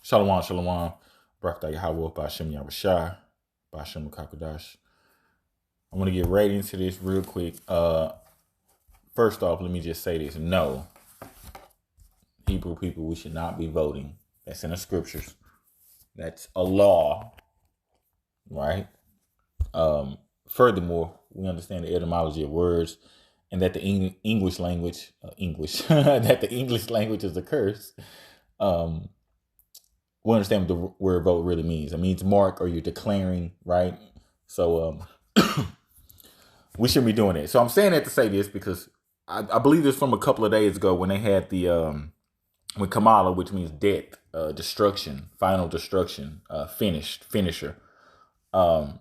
Shalom, shalom. Barakatah Yahweh, Ba'ashem Yahushua, Ba'ashem Kakadash. I want to get right into this real quick. First off, let me just say this. No, Hebrew people, we should not be voting. That's in the scriptures. That's a law, right? Furthermore, we understand the etymology of words and that the English language, that the English language is a curse. We understand what the word vote really means. It means mark, or you're declaring, right? So we shouldn't be doing it. So I'm saying that to say this because I believe this from a couple of days ago when they had the when Kamala, which means death, destruction, final destruction, finisher. When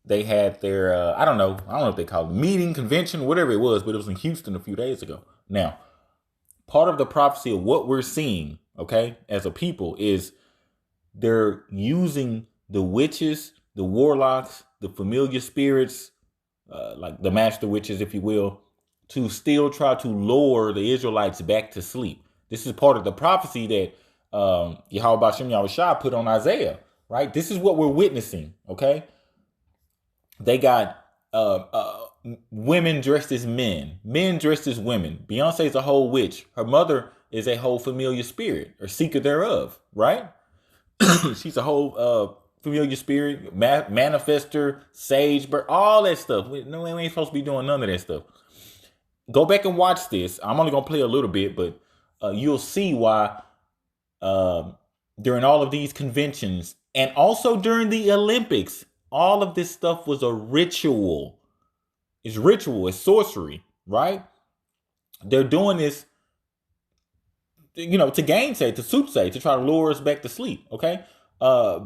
they had their I don't know if they call it meeting, convention, whatever it was, but it was in Houston a few days ago. Now, part of the prophecy of what we're seeing, okay, as a people is they're using the witches, the warlocks, the familiar spirits, like the master witches, if you will, to still try to lure the Israelites back to sleep. This is part of the prophecy that Yahweh Ba'ashem Yahushua put on Isaiah, right? This is what we're witnessing, okay? They got women dressed as men dressed as women. Beyonce is a whole witch. Her mother is a whole familiar spirit or seeker thereof, right? She's a whole familiar spirit, manifester, sage, but all that stuff. We ain't supposed to be doing none of that stuff. Go back and watch this. I'm only going to play a little bit, but you'll see why during all of these conventions and also during the Olympics, all of this stuff was a ritual. It's ritual. It's sorcery, right? They're doing this, to gainsay, to soothsay, to try to lure us back to sleep, okay?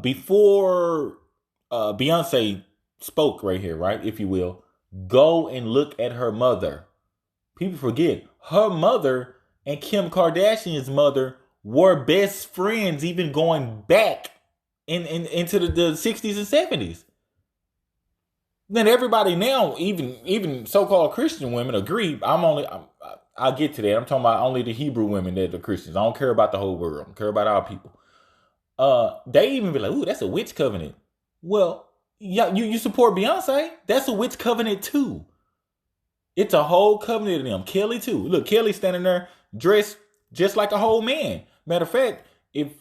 Before Beyonce spoke right here, right, if you will, go and look at her mother. People forget her mother and Kim Kardashian's mother were best friends, even going back into the 60s and 70s. Then everybody now, even so-called Christian women, agree. I'll get to that. I'm talking about only the Hebrew women that are Christians. I don't care about the whole world. I don't care about our people. They even be like, "Ooh, that's a witch covenant." Well, yeah, you support Beyonce. That's a witch covenant too. It's a whole covenant of them. Kelly too. Look, Kelly standing there dressed just like a whole man. Matter of fact, if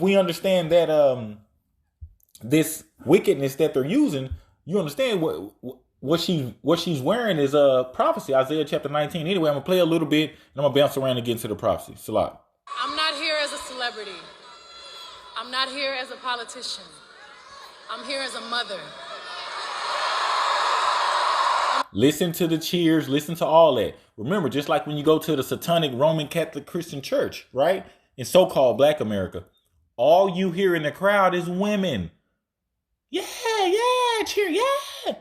we understand that this wickedness that they're using, you understand what she's wearing is a prophecy, Isaiah chapter 19. Anyway, I'm gonna play a little bit and I'm gonna bounce around and get into the prophecy. Salat. I'm not here as a celebrity. I'm not here as a politician. I'm here as a mother. Listen to the cheers. Listen to all that. Remember, just like when you go to the satanic Roman Catholic Christian church, right? In so-called Black America, all you hear in the crowd is women. Yeah, cheer, yeah.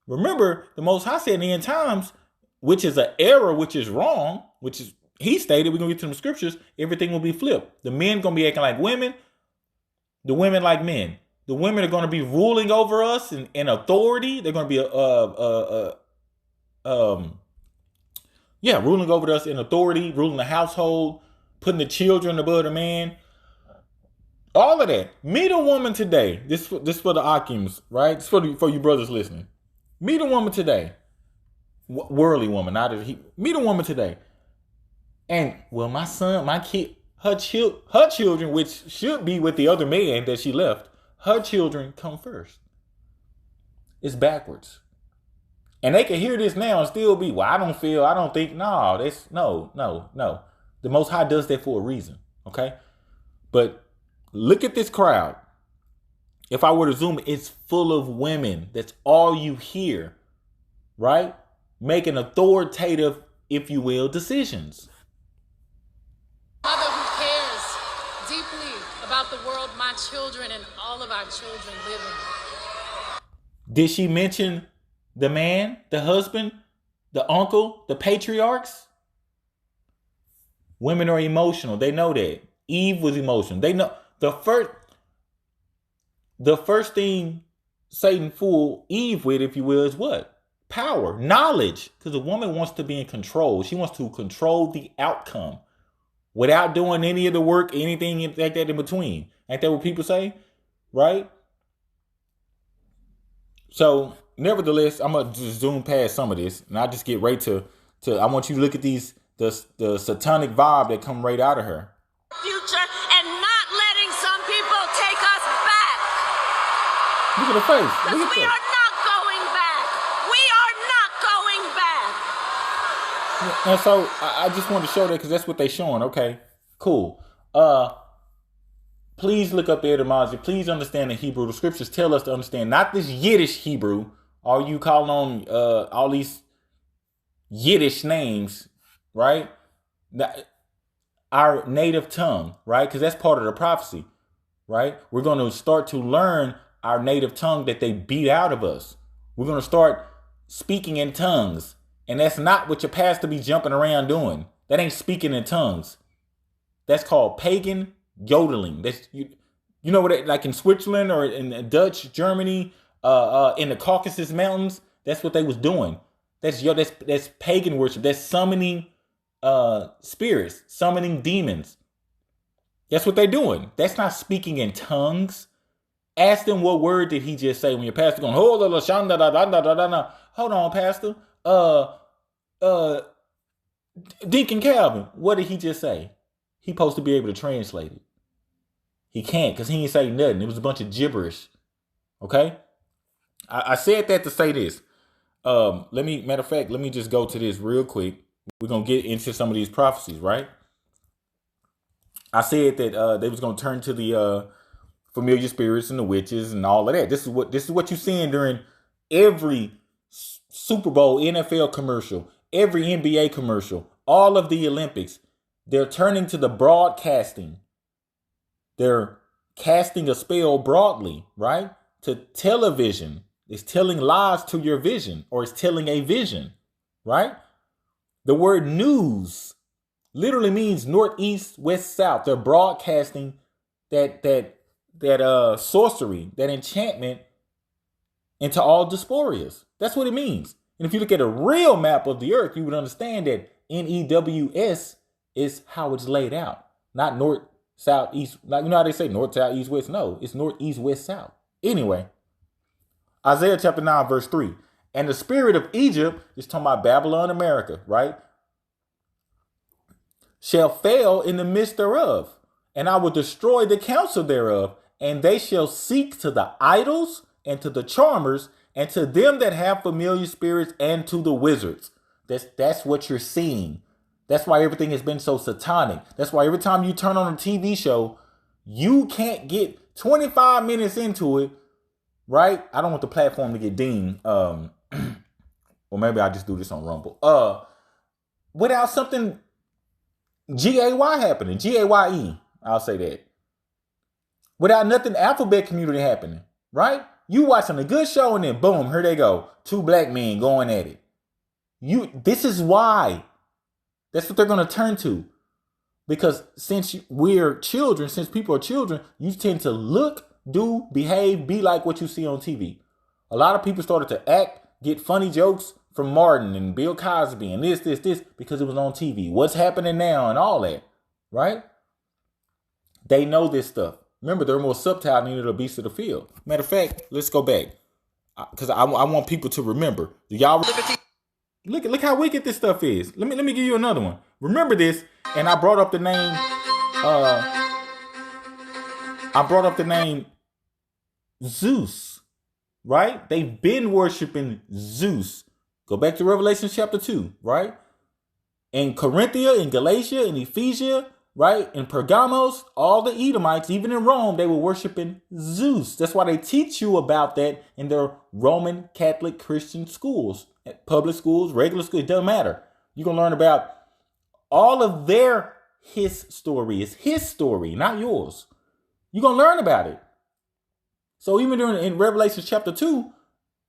Remember, the Most High said in the end times, which is an error, which is wrong, which is, he stated, we're going to get to the scriptures, everything will be flipped. The men going to be acting like women, the women like men. The women are going to be ruling over us in authority. They're going to be ruling over us in authority, ruling the household, putting the children above the man. All of that. Meet a woman today. This for the Akims, right? This for you brothers listening. Meet a woman today. Worldly woman, meet a woman today. And, well, my son, my kid, her children, which should be with the other man that she left, her children come first. It's backwards. And they can hear this now and still be, well, I don't think, no. The Most High does that for a reason, okay? But look at this crowd. If I were to zoom, it's full of women. That's all you hear, right? Making authoritative, if you will, decisions. Mother who cares deeply about the world, my children, and all of our children live in. Did she mention the man, the husband, the uncle, the patriarchs? Women are emotional. They know that. Eve was emotional. They know the first thing Satan fooled Eve with, if you will, is what? Power, knowledge. Because a woman wants to be in control. She wants to control the outcome. without doing any of the work, anything like that in between. Ain't that what people say? Right? So, nevertheless, I'm gonna just zoom past some of this, and I just get right to I want you to look at the satanic vibe that come right out of her. Future and not letting some people take us back. Look at her face. Because Look at we that. are not going back. We are not going back. And so I just wanted to show that because that's what they showing. Okay, cool. Please look up the etymology. Please understand the Hebrew. The scriptures tell us to understand not this Yiddish Hebrew. Are you calling on all these Yiddish names, right? Our native tongue, right? Because that's part of the prophecy, right? We're going to start to learn our native tongue that they beat out of us. We're going to start speaking in tongues. And that's not what your pastor be jumping around doing. That ain't speaking in tongues. That's called pagan yodeling. That's you know what? Like in Switzerland or in Dutch Germany, in the Caucasus Mountains, that's what they was doing. That's pagan worship. That's summoning spirits, summoning demons. That's what they're doing. That's not speaking in tongues. Ask them what word did he just say when your pastor going, hold on, pastor. Deacon Calvin, what did he just say? He supposed to be able to translate it. He can't because he ain't say nothing. It was a bunch of gibberish. Okay? I said that to say this. Matter of fact, let me just go to this real quick. We're gonna get into some of these prophecies, right? I said that they was gonna turn to the familiar spirits and the witches and all of that. This is what you're seeing during every Super Bowl, NFL commercial, every NBA commercial, all of the Olympics. They're turning to the broadcasting. They're casting a spell broadly, right? To television. It's telling lies to your vision, or it's telling a vision, right? The word news literally means north, east, west, south. They're broadcasting that sorcery, that enchantment into all diasporas. That's what it means. And if you look at a real map of the earth, you would understand that NEWS is how it's laid out. Not north, south, east. Like, you know how they say north, south, east, west? No, it's north, east, west, south. Anyway, Isaiah chapter 9, verse 3. And the spirit of Egypt is talking about Babylon, America, right? Shall fail in the midst thereof, and I will destroy the counsel thereof, and they shall seek to the idols and to the charmers and to them that have familiar spirits and to the wizards. That's what you're seeing. That's why everything has been so satanic. That's why every time you turn on a TV show, you can't get 25 minutes into it, right? I don't want the platform to get deemed. Or maybe I'll just do this on Rumble. Without something GAY happening. GAYE. I'll say that. Without nothing alphabet community happening, right? You watching a good show and then boom, here they go. Two black men going at it. This is why. That's what they're going to turn to. Because since we're children, since people are children, you tend to look, do, behave, be like what you see on TV. A lot of people started to act, get funny jokes from Martin and Bill Cosby and this, because it was on TV. What's happening now and all that, right? They know this stuff. Remember, they're more subtle than the beasts of the field. Matter of fact, let's go back. Because I want people to remember. Do y'all look how wicked this stuff is. Let me give you another one. Remember this, and I brought up the name Zeus, right? They've been worshiping Zeus. Go back to Revelation chapter 2, right? In Corinthia, in Galatia, in Ephesia, right? In Pergamos, all the Edomites, even in Rome, they were worshiping Zeus. That's why they teach you about that in their Roman Catholic Christian schools, public schools, regular schools, it doesn't matter. You're going to learn about all of his story. It's his story, not yours. You're going to learn about it. So even in Revelation chapter 2,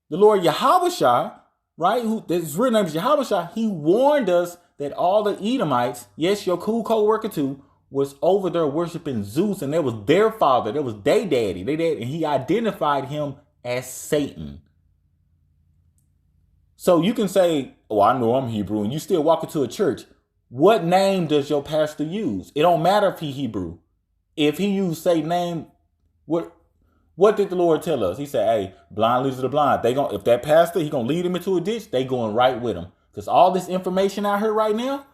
the Lord Yahushua, right, his real name is Yahushua, he warned us that all the Edomites, yes, your cool co-worker too, was over there worshiping Zeus, and that was their father, that was their daddy, and he identified him as Satan. So you can say, oh, I know I'm Hebrew, and you still walk into a church. What name does your pastor use? It don't matter if he Hebrew. If he use say name, what did the Lord tell us? He said, "Hey, blind leads the blind. They going if that pastor he gonna lead them into a ditch. They going right with him because all this information out here right now,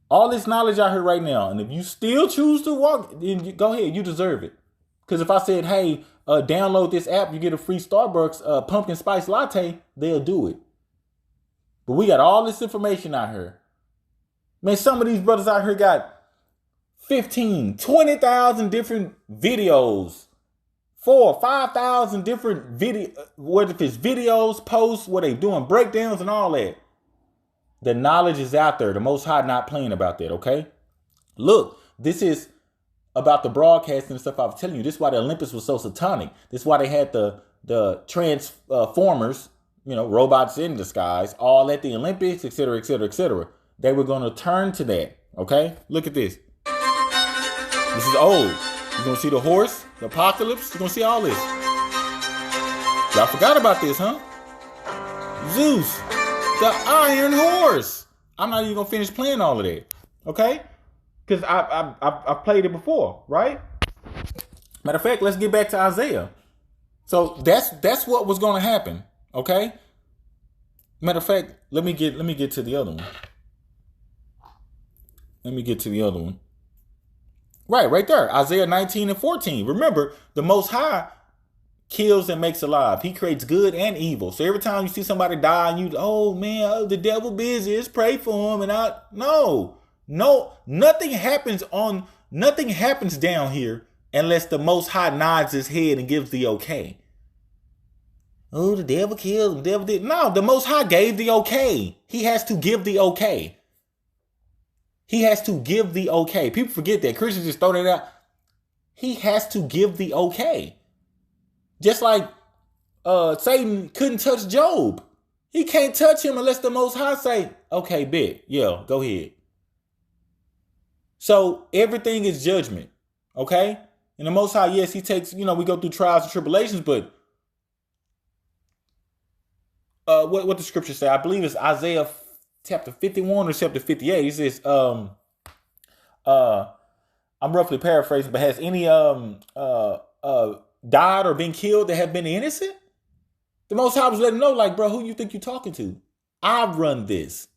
all this knowledge out here right now, and if you still choose to walk, then go ahead. You deserve it. Because if I said, hey, download this app, you get a free Starbucks pumpkin spice latte, they'll do it. But we got all this information out here. Man, some of these brothers out here got 15, 20,000 different videos, 4,000, 5,000 different whether if it's videos, posts, where they doing breakdowns and all that. The knowledge is out there. The Most High not playing about that, okay? Look, this is about the broadcasting and stuff I was telling you. This is why the Olympics was so satanic. This is why they had the transformers, robots in disguise, all at the Olympics, etc., etc., etc. They were going to turn to that, okay? Look at this. This is old. You're going to see the horse, the apocalypse. You're going to see all this. Y'all forgot about this, huh? Zeus, the Iron Horse. I'm not even going to finish playing all of that, okay? Because I've played it before, right? Matter of fact, let's get back to Isaiah. So that's what was going to happen, okay? Matter of fact, let me get to the other one. Let me get to the other one. Right there, Isaiah 19 and 14. Remember, the Most High kills and makes alive. He creates good and evil. So every time you see somebody die, and the devil busy. Let's pray for him. No, nothing happens down here unless the Most High nods his head and gives the okay. Oh, the devil killed him. The devil did. No, the Most High gave the okay. He has to give the okay. He has to give the okay. People forget that. Christians just throw that out. He has to give the okay. Just like Satan couldn't touch Job. He can't touch him unless the Most High say, okay, bet. Yeah, go ahead. So everything is judgment, okay? And the Most High, yes, he takes, we go through trials and tribulations, but what the scripture say? I believe it's Isaiah chapter 51 or chapter 58. He says, I'm roughly paraphrasing, but has any died or been killed that have been innocent? The Most High was letting them know, like, bro, who you think you're talking to? I run this.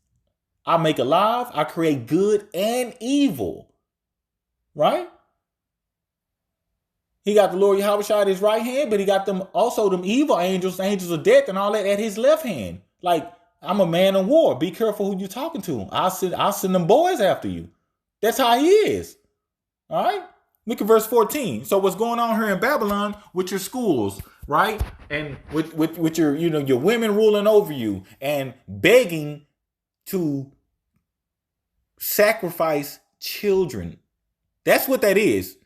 I make alive. I create good and evil. Right? He got the Lord Yahushua at his right hand, but he got them evil angels of death and all that at his left hand. Like, I'm a man of war. Be careful who you're talking to. I'll send them boys after you. That's how he is. All right? Look at verse 14. So what's going on here in Babylon with your schools, right? And with your, your women ruling over you and begging to sacrifice children. That's what that is.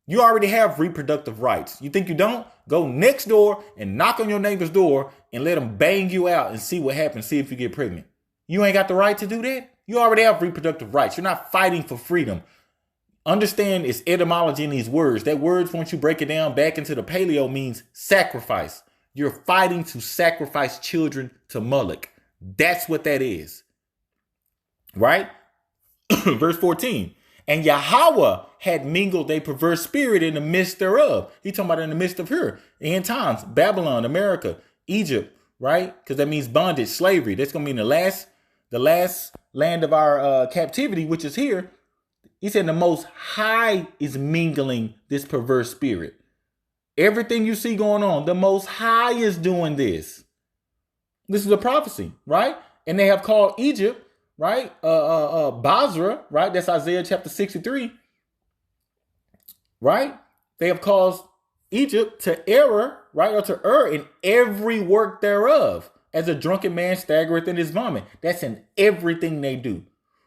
You already have reproductive rights. You think you don't? Go next door and knock on your neighbor's door and let them bang you out and see what happens. See if you get pregnant. You ain't got the right to do that. You already have reproductive rights. You're not fighting for freedom. Understand its etymology in these words. That words, once you break it down back into the paleo, means sacrifice. You're fighting to sacrifice children to Moloch. That's what that is. Right? Verse 14. And Yahweh had mingled a perverse spirit in the midst thereof. He talking about in the midst of her. End times, Babylon, America, Egypt, right? Because that means bondage, slavery. That's going to mean the last land of our captivity, which is here. He said the Most High is mingling this perverse spirit. Everything you see going on, the Most High is doing this. This is a prophecy, right? And they have called Egypt, right? Basra, right? That's Isaiah chapter 63, right? They have caused Egypt to error, right? Or to err in every work thereof, as a drunken man staggereth in his vomit. That's in everything they do.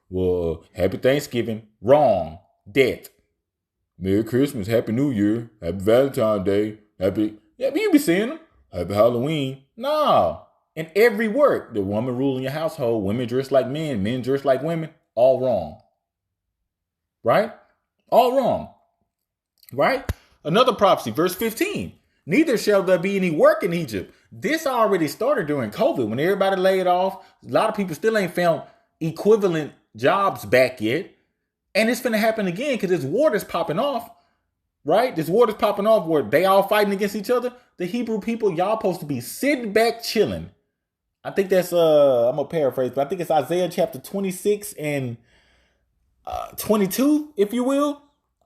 Well, happy Thanksgiving. Wrong. Death. Merry Christmas. Happy New Year. Happy Valentine's Day. You be seeing them. Happy Halloween. No. In every work, the woman ruling your household, women dress like men dress like women, all wrong. Right? All wrong. Right? Another prophecy, verse 15. Neither shall there be any work in Egypt. This already started during COVID when everybody laid off. A lot of people still ain't found equivalent jobs back yet. And it's finna happen again because this war that's popping off, right? This war that's popping off where they all fighting against each other. The Hebrew people, y'all supposed to be sitting back chilling. I think that's, I'm going to paraphrase, but I think it's Isaiah chapter 26 and 22, if you will.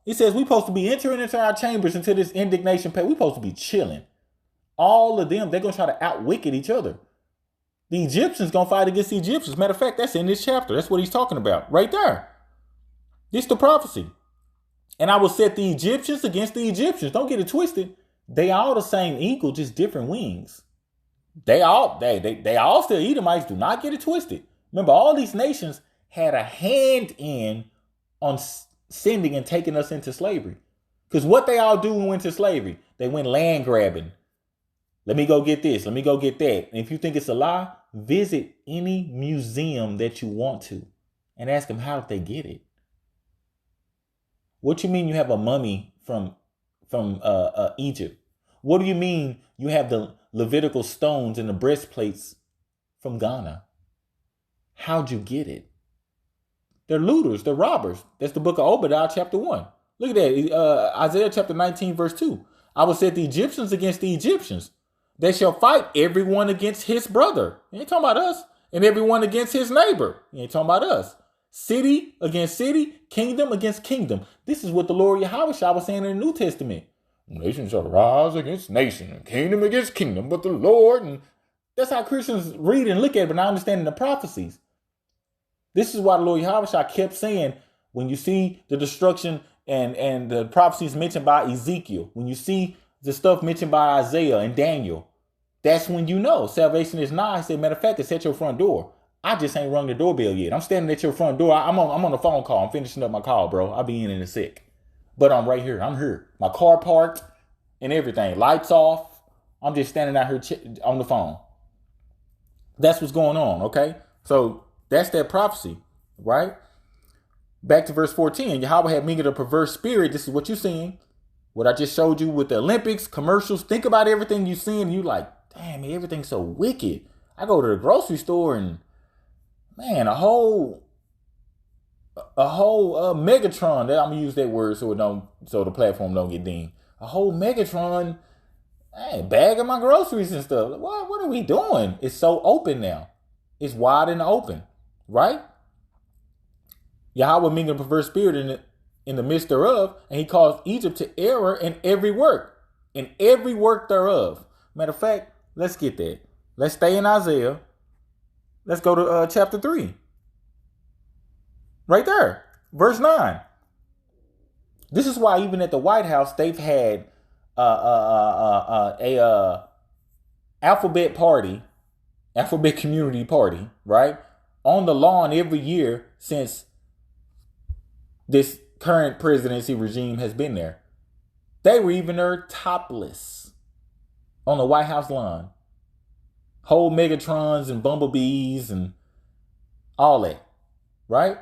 He says we supposed to be entering into our chambers into this indignation pay. We supposed to be chilling. All of them, they're going to try to outwicked each other. The Egyptians going to fight against the Egyptians. Matter of fact, that's in this chapter. That's what he's talking about right there. This is the prophecy. And I will set the Egyptians against the Egyptians. Don't get it twisted. They all the same eagle, just different wings. They all still Edomites. Do not get it twisted. Remember, all these nations had a hand in on sending and taking us into slavery. Because what they all do when we went to slavery, they went land grabbing. Let me go get this. Let me go get that. And if you think it's a lie, visit any museum that you want to and ask them how did they get it. What you mean you have a mummy from Egypt? What do you mean you have the Levitical stones and the breastplates from Ghana? How'd you get it? They're looters. They're robbers. That's the book of Obadiah chapter 1. Look at that. Isaiah chapter 19 verse 2. I will set the Egyptians against the Egyptians. They shall fight everyone against his brother. You ain't talking about us. And everyone against his neighbor. You ain't talking about us. City against city, kingdom against kingdom. This is what the Lord Yahushua was saying in the New Testament. Nation shall rise against nation, and kingdom against kingdom, but the Lord. And that's how Christians read and look at it, but not understanding the prophecies. This is why the Lord Yahushua kept saying, when you see the destruction and the prophecies mentioned by Ezekiel, when you see the stuff mentioned by Isaiah and Daniel, that's when you know salvation is nigh. He said, matter of fact, it's at your front door. I just ain't rung the doorbell yet. I'm standing at your front door. I'm on a phone call. I'm finishing up my call, bro. I'll be in a sec. But I'm right here. I'm here. My car parked and everything. Lights off. I'm just standing out here on the phone. That's what's going on, okay? So that's that prophecy, right? Back to verse 14. Yahweh had mingled a perverse spirit. This is what you're seeing. What I just showed you with the Olympics, commercials. Think about everything you're seeing. You like, damn, man, everything's so wicked. I go to the grocery store and man, a whole Megatron. That I'm gonna use that word so the platform don't get dinged. A whole Megatron, bag of my groceries and stuff. What are we doing? It's so open now. It's wide and open, right? Yahweh mingled a perverse spirit in the midst thereof, and he caused Egypt to error in every work thereof. Matter of fact, let's get that. Let's stay in Isaiah. Let's go to chapter 3. Right there. Verse 9. This is why even at the White House, they've had a alphabet community party, right? On the lawn every year since this current presidency regime has been there. They were even there topless on the White House lawn. Whole Megatrons and bumblebees and all that, right?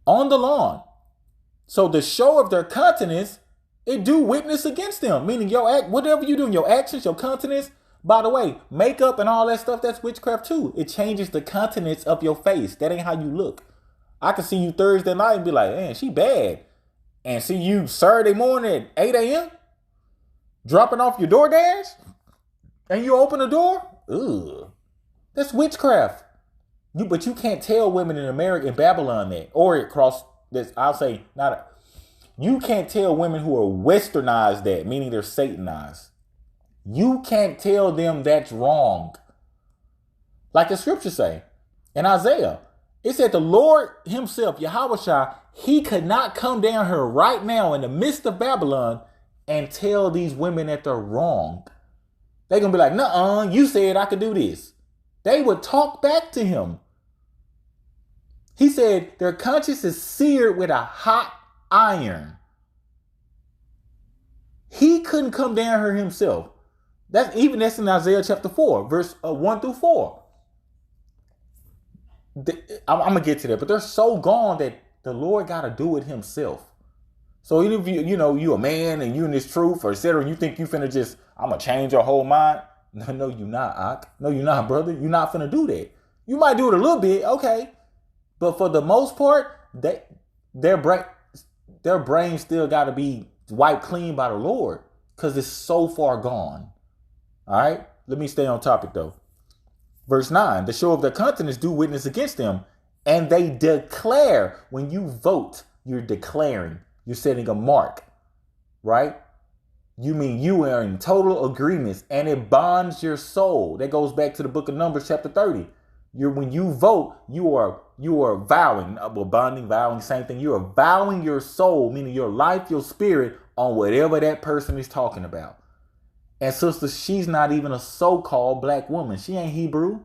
On the lawn. So the show of their countenance, it do witness against them. Meaning whatever you do in your actions, your countenance. By the way, makeup and all that stuff, that's witchcraft too. It changes the countenance of your face. That ain't how you look. I can see you Thursday night and be like, man, she bad. And see you Saturday morning at 8 a.m. dropping off your DoorDash. And you open the door? Ugh. That's witchcraft. But you can't tell women in America, in Babylon that. Or across this, I'll say, you can't tell women who are westernized that, meaning they're Satanized. You can't tell them that's wrong. Like the scriptures say in Isaiah. It said the Lord himself, Yahushua, he could not come down here right now in the midst of Babylon and tell these women that they're wrong. They're going to be like, nuh-uh, you said I could do this. They would talk back to him. He said their conscience is seared with a hot iron. He couldn't come down here himself. That's in Isaiah chapter 4, verse 1 through 4. I'm going to get to that, but they're so gone that the Lord got to do it himself. So even if you a man and you in this truth or et cetera, and you think you finna just, I'm going to change your whole mind. No, you're not, Ak. No, you're not, brother. You're not finna do that. You might do it a little bit, okay. But for the most part, their brain their brain still got to be wiped clean by the Lord because it's so far gone. All right, let me stay on topic though. Verse 9, the show of their countenance do witness against them, and they declare. When you vote, you're declaring, you're setting a mark, right? You mean you are in total agreements, and it bonds your soul. That goes back to the book of Numbers, chapter 30. When you vote, you are vowing, well, bonding, vowing, same thing. You are vowing your soul, meaning your life, your spirit, on whatever that person is talking about. And sister, she's not even a so-called black woman. She ain't Hebrew.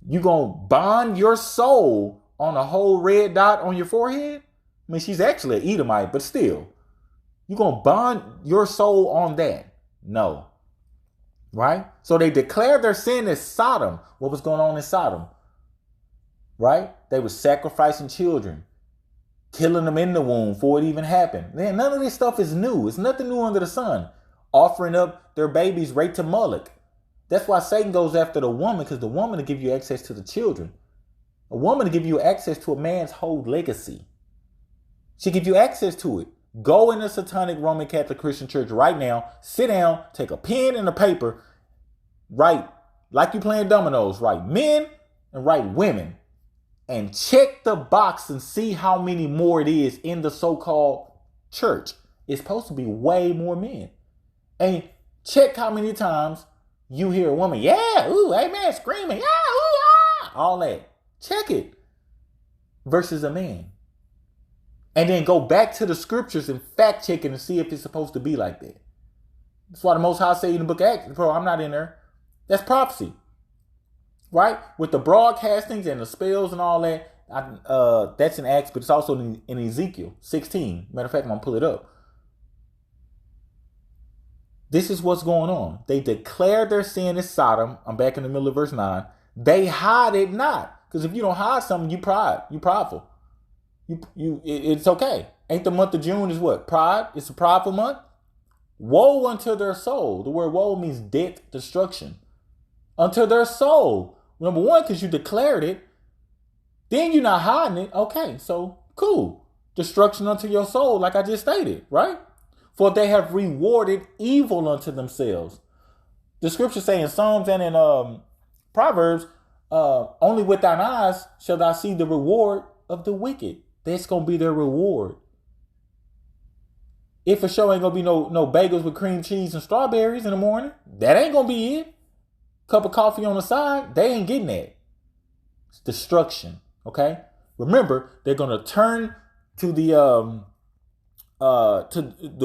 You gonna bond your soul on a whole red dot on your forehead? I mean, she's actually an Edomite, but still. You gonna bond your soul on that? No. Right? So they declared their sin as Sodom. What was going on in Sodom? Right? They were sacrificing children, killing them in the womb before it even happened. Man, none of this stuff is new. It's nothing new under the sun. Offering up their babies right to Moloch. That's why Satan goes after the woman, because the woman will give you access to the children. A woman will give you access to a man's whole legacy. She give you access to it. Go in the Satanic Roman Catholic Christian Church right now. Sit down, take a pen and a paper, write like you playing dominoes. Write men and write women, and check the box and see how many more it is in the so-called church. It's supposed to be way more men. And check how many times you hear a woman, yeah, ooh, amen, screaming, yeah, ooh, ah, all that. Check it. Versus a man. And then go back to the scriptures and fact check it and see if it's supposed to be like that. That's why the Most High say in the book of Acts, bro, I'm not in there. That's prophecy. Right? With the broadcastings and the spells and all that, that's in Acts, but it's also in Ezekiel 16. Matter of fact, I'm going to pull it up. This is what's going on. They declare their sin as Sodom. I'm back in the middle of verse 9. They hide it not. Because if you don't hide something, you prideful. It's okay. Ain't the month of June is what? Pride? It's a prideful month? Woe unto their soul. The word woe means death, destruction. Unto their soul. Number one, because you declared it. Then you're not hiding it. Okay, so cool. Destruction unto your soul, like I just stated, right? For they have rewarded evil unto themselves. The scriptures say in Psalms and in Proverbs, only with thine eyes shall thou see the reward of the wicked. That's going to be their reward. If for sure ain't going to be no bagels with cream cheese and strawberries in the morning, that ain't going to be it. Cup of coffee on the side, they ain't getting that. It's destruction, okay? Remember, they're going to turn to the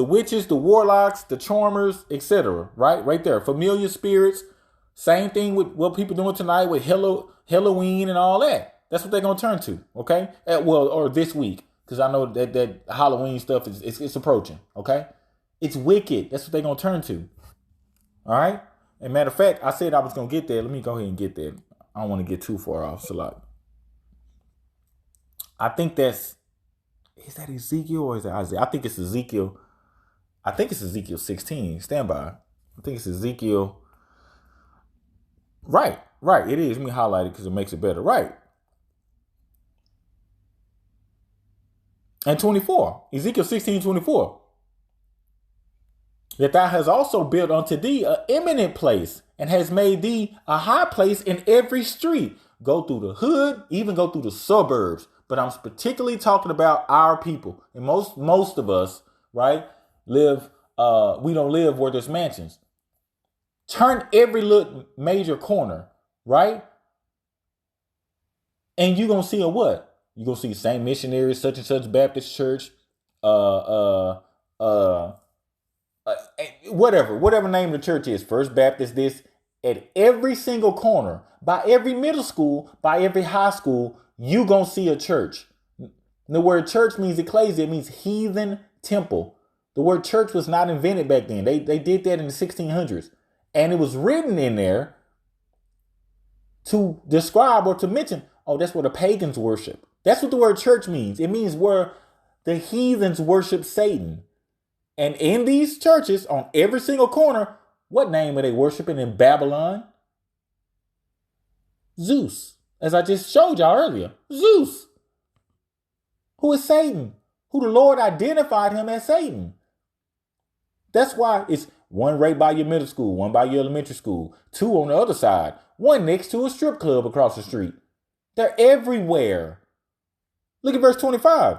witches, the warlocks, the charmers, etc. Right there. Familiar spirits. Same thing with what people doing tonight with Halloween and all that. That's what they're gonna turn to. Okay, or this week, because I know that Halloween stuff is approaching. Okay, it's wicked. That's what they're gonna turn to. All right. And matter of fact, I said I was gonna get there. Let me go ahead and get there. I don't want to get too far off. Salat. I think is that Ezekiel or is that Isaiah? I think it's Ezekiel. I think it's Ezekiel 16. Stand by. I think it's Ezekiel. Right. It is. Let me highlight it because it makes it better. Right. And 24. Ezekiel 16:24. That thou hast also built unto thee an eminent place, and has made thee a high place in every street. Go through the hood, even go through the suburbs. But I'm particularly talking about our people. And most of us, right, live, we don't live where there's mansions. Turn every little major corner, right? And you're going to see a what? You're going to see St. Missionaries, such and such Baptist church, whatever name the church is, First Baptist, this, at every single corner, by every middle school, by every high school, you gonna see a church. The word church means ecclesia. It means heathen temple. The word church was not invented back then. They did that in the 1600s. And it was written in there to describe or to mention, oh, that's where the pagans worship. That's what the word church means. It means where the heathens worship Satan. And in these churches, on every single corner, what name are they worshiping in Babylon? Zeus. As I just showed y'all earlier, Zeus, who is Satan, who the Lord identified him as Satan. That's why it's one right by your middle school, one by your elementary school, two on the other side, one next to a strip club across the street. They're everywhere. Look at verse 25.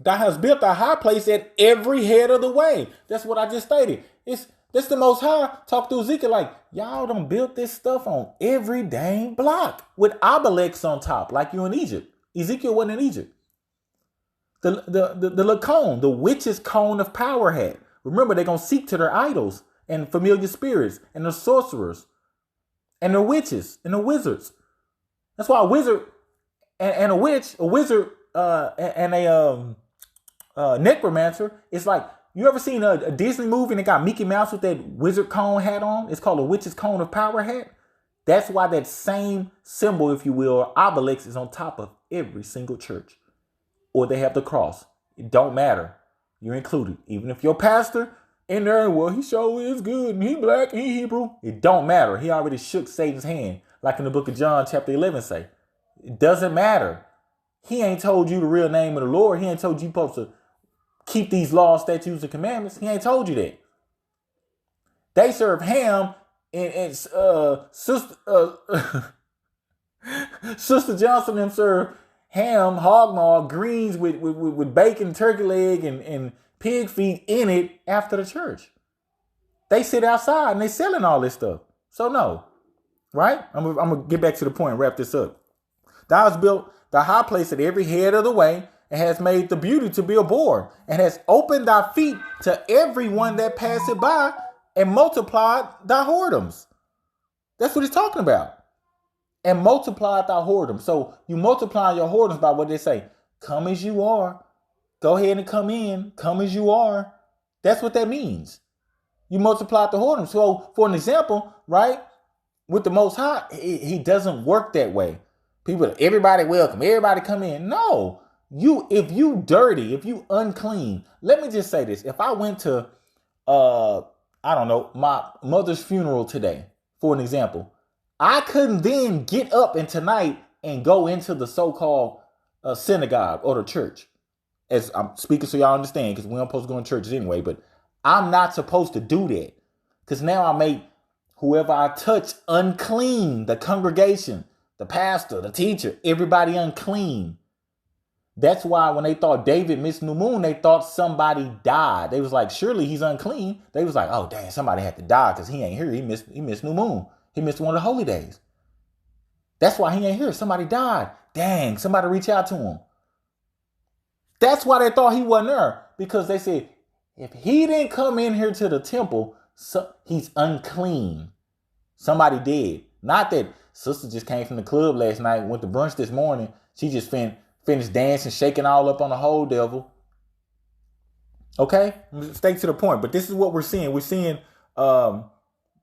Thou hast built a high place at every head of the way. That's what I just stated. That's the Most High. Talk to Ezekiel like, y'all done built this stuff on every dang block with obelisks on top, like you in Egypt. Ezekiel wasn't in Egypt. The Lacone, the witch's cone of power had. Remember, they're going to seek to their idols and familiar spirits and the sorcerers and the witches and the wizards. That's why a wizard and a witch, a wizard and a necromancer, it's like, you ever seen a Disney movie and it got Mickey Mouse with that wizard cone hat on? It's called a witch's cone of power hat. That's why that same symbol, if you will, or obelisk is on top of every single church. Or they have the cross. It don't matter. You're included. Even if your pastor in there, well, he sure is good and he black and he Hebrew. It don't matter. He already shook Satan's hand, like in the book of John chapter 11 say. It doesn't matter. He ain't told you the real name of the Lord. He ain't told you supposed to keep these laws, statutes, and commandments. He ain't told you that. They serve ham and Sister Johnson them serve ham, hog maw, greens with bacon, turkey leg, and pig feet in it after the church. They sit outside and they selling all this stuff. So no, right? I'm gonna get back to the point and wrap this up. Thou hast built the high place at every head of the way, and has made the beauty to be abhorred, and has opened thy feet to everyone that passeth by, and multiplied thy whoredoms. That's what he's talking about. And multiplied thy whoredoms. So you multiply your whoredoms by what they say. Come as you are. Go ahead and come in. Come as you are. That's what that means. You multiplied the whoredoms. So for an example, right, with the Most High, he doesn't work that way. People, everybody welcome. Everybody come in. No. If you dirty, if you unclean, let me just say this. If I went to, I don't know, my mother's funeral today, for an example, I couldn't then get up and tonight and go into the so-called synagogue or the church. As I'm speaking so y'all understand, because we don't supposed to go in churches anyway, but I'm not supposed to do that. Because now I make whoever I touch unclean, the congregation, the pastor, the teacher, everybody unclean. That's why when they thought David missed new moon, they thought somebody died. They was like, surely he's unclean. They was like, oh, dang, somebody had to die because he ain't here. He missed new moon. He missed one of the holy days. That's why he ain't here. Somebody died. Dang, somebody reach out to him. That's why they thought he wasn't there. Because they said, if he didn't come in here to the temple, he's unclean. Somebody did. Not that sister just came from the club last night, went to brunch this morning. She just finished dancing, shaking all up on the whole devil. Okay? Stay to the point. But this is what we're seeing. We're seeing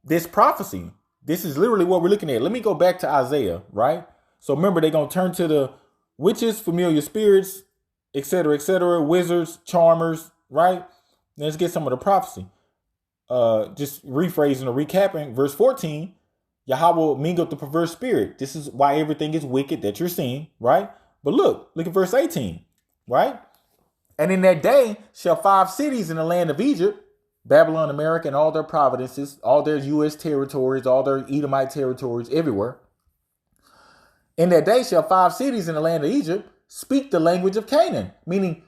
this prophecy. This is literally what we're looking at. Let me go back to Isaiah, right? So remember, they're going to turn to the witches, familiar spirits, etc., wizards, charmers, right? Let's get some of the prophecy. Just rephrasing or recapping. Verse 14, Yahweh will mingle the perverse spirit. This is why everything is wicked that you're seeing, right? But look at verse 18, right? And in that day shall 5 cities in the land of Egypt, Babylon, America, and all their provinces, all their U.S. territories, all their Edomite territories, everywhere. In that day shall 5 cities in the land of Egypt speak the language of Canaan, meaning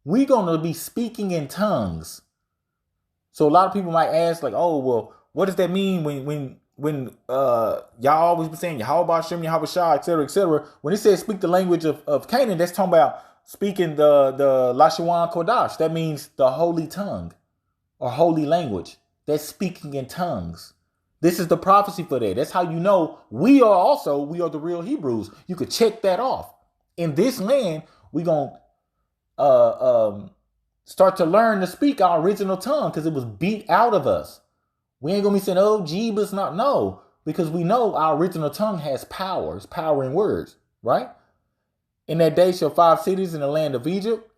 we're going to be speaking in tongues. So a lot of people might ask, like, oh, well, what does that mean when y'all always been saying Yahweh Shem, Yahweh Shah, etc. When it says speak the language of Canaan, that's talking about speaking the Lashawan Kodash. That means the holy tongue or holy language. That's speaking in tongues. This is the prophecy for that. That's how you know we are the real Hebrews. You could check that off. In this land, we're going to start to learn to speak our original tongue because it was beat out of us. We ain't going to be saying, oh, Jeebus, not. No, because we know our original tongue has power. It's power in words, right? In that day shall 5 cities in the land of Egypt,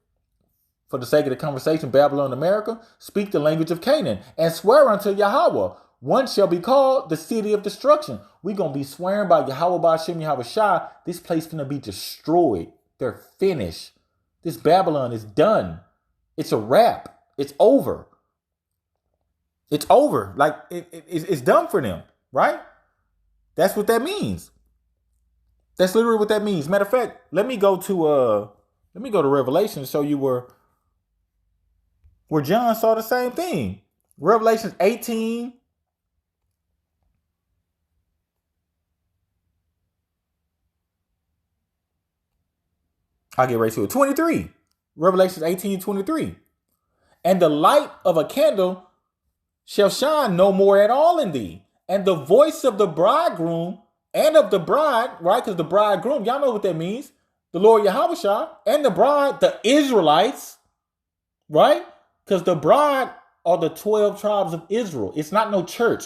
for the sake of the conversation, Babylon, America, speak the language of Canaan and swear unto Yahweh. One shall be called the city of destruction. We're going to be swearing by Yahweh Ba'Shem Yahweh Shai. This place going to be destroyed. They're finished. This Babylon is done. It's a wrap. It's over. It's over. Like it's done for them, right? That's what that means. That's literally what that means. Matter of fact, let me go to Revelation to show you where John saw the same thing. Revelation 18. I'll get right to it. 23. Revelation 18:23. And the light of a candle shall shine no more at all in thee. And the voice of the bridegroom and of the bride, right? Because the bridegroom, y'all know what that means. The Lord Yahushua and the bride, the Israelites, right? Because the bride are the 12 tribes of Israel. It's not no church.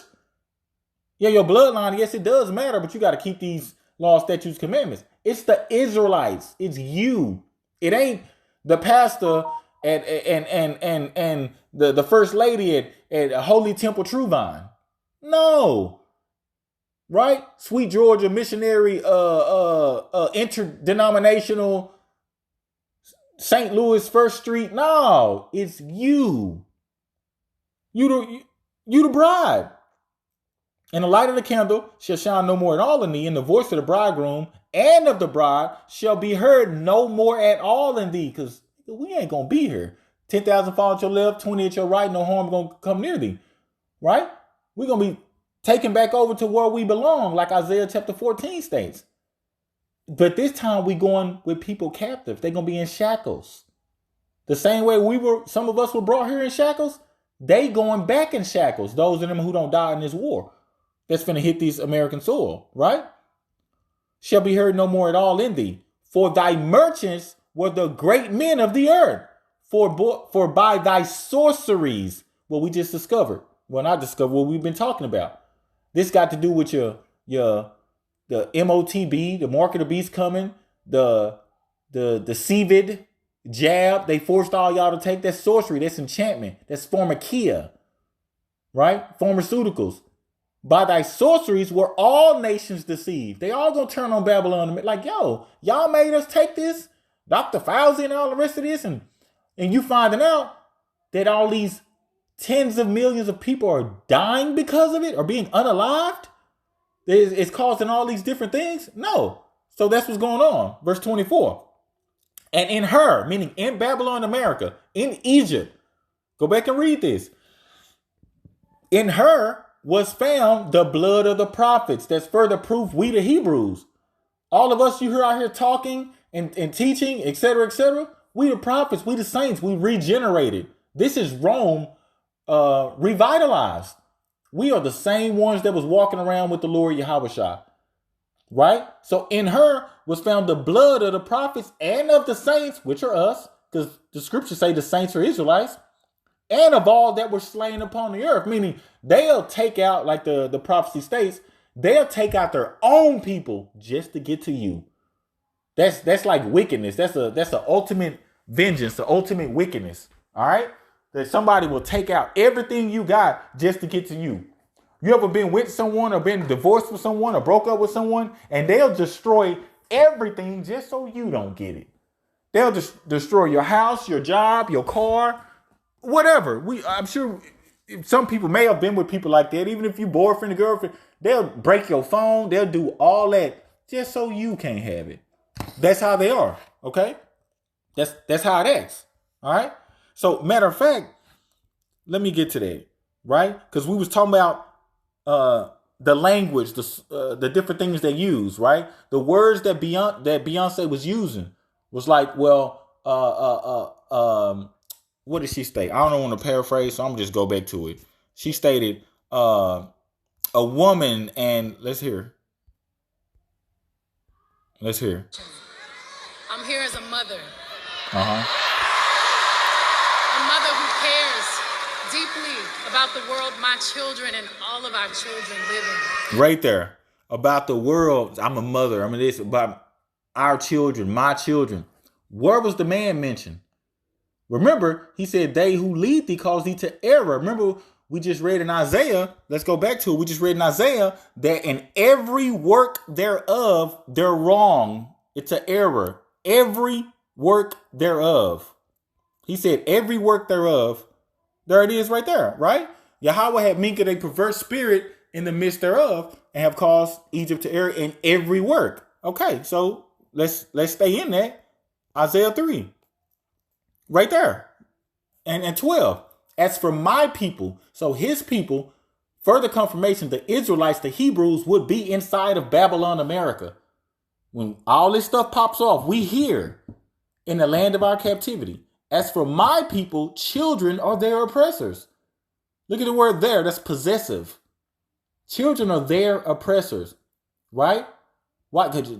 Yeah, your bloodline, yes, it does matter, but you got to keep these laws, statutes, commandments. It's the Israelites. It's you. It ain't the pastor and the first lady at Holy Temple True Vine. No. Right? Sweet Georgia missionary interdenominational St. Louis First Street. No, it's you. You the bride. And the light of the candle shall shine no more at all in thee, and the voice of the bridegroom and of the bride shall be heard no more at all in thee. Because we ain't going to be here. 10,000 fall at your left, 20 at your right, no harm going to come near thee. Right? We're going to be taken back over to where we belong, like Isaiah chapter 14 states. But this time we going with people captive. They're going to be in shackles. The same way some of us were brought here in shackles, they going back in shackles. Those of them who don't die in this war that's going to hit this American soil, right? Shall be heard no more at all in thee. For thy merchants were the great men of the earth. For by thy sorceries, what we just discovered. Well, not discovered, what we've been talking about. This got to do with the MOTB, the mark of the beast coming, the CVID jab. They forced all y'all to take. That's sorcery. That's enchantment. That's pharmakia, right? Pharmaceuticals. By thy sorceries were all nations deceived. They all gonna turn on Babylon. Like, yo, y'all made us take this. Dr. Fauci and all the rest of this. And you finding out that all these tens of millions of people are dying because of it or being unalived. It's causing all these different things. No. So that's what's going on. Verse 24. And in her, meaning in Babylon, America, in Egypt, go back and read this. In her was found the blood of the prophets. That's further proof we the Hebrews. All of us you hear out here talking and teaching, etc., we the prophets, we the saints, we regenerated. This is Rome revitalized. We are the same ones that was walking around with the Lord Yahushua. Right? So in her was found the blood of the prophets and of the saints, which are us, because the scriptures say the saints are Israelites, and of all that were slain upon the earth. Meaning they'll take out, like the prophecy states, they'll take out their own people just to get to you. That's like wickedness. That's the ultimate vengeance, the ultimate wickedness. All right? That somebody will take out everything you got just to get to you. You ever been with someone or been divorced with someone or broke up with someone and they'll destroy everything just so you don't get it. They'll just destroy your house, your job, your car, whatever. I'm sure some people may have been with people like that. Even if you boyfriend or girlfriend, they'll break your phone. They'll do all that just so you can't have it. That's how they are. Okay. That's how it acts. All right. So matter of fact, let me get to that. Right. Because we was talking about the language, the different things they use, right? The words that Beyonce was using was like, well, what did she state? I don't want to paraphrase, so I'm gonna just go back to it. She stated, a woman, and let's hear. I'm here as a mother. A mother who cares deeply about the world my children and all of our children live in. Right there. About the world. I'm a mother. I mean, this about our children, my children. Where was the man mentioned? Remember, he said, they who lead thee cause thee to error. Remember We just read in Isaiah, let's go back to it. We just read in Isaiah that in every work thereof, they're wrong. It's an error. Every work thereof. He said, every work thereof. There it is right there, right? Yahweh had mingled a perverse spirit in the midst thereof and have caused Egypt to err in every work. Okay, so let's stay in that. Isaiah 3. Right there. And 12. As for my people, so his people, further confirmation, the Israelites, the Hebrews, would be inside of Babylon, America. When all this stuff pops off, we here in the land of our captivity. As for my people, children are their oppressors. Look at the word there, that's possessive. Children are their oppressors, right? Why? Because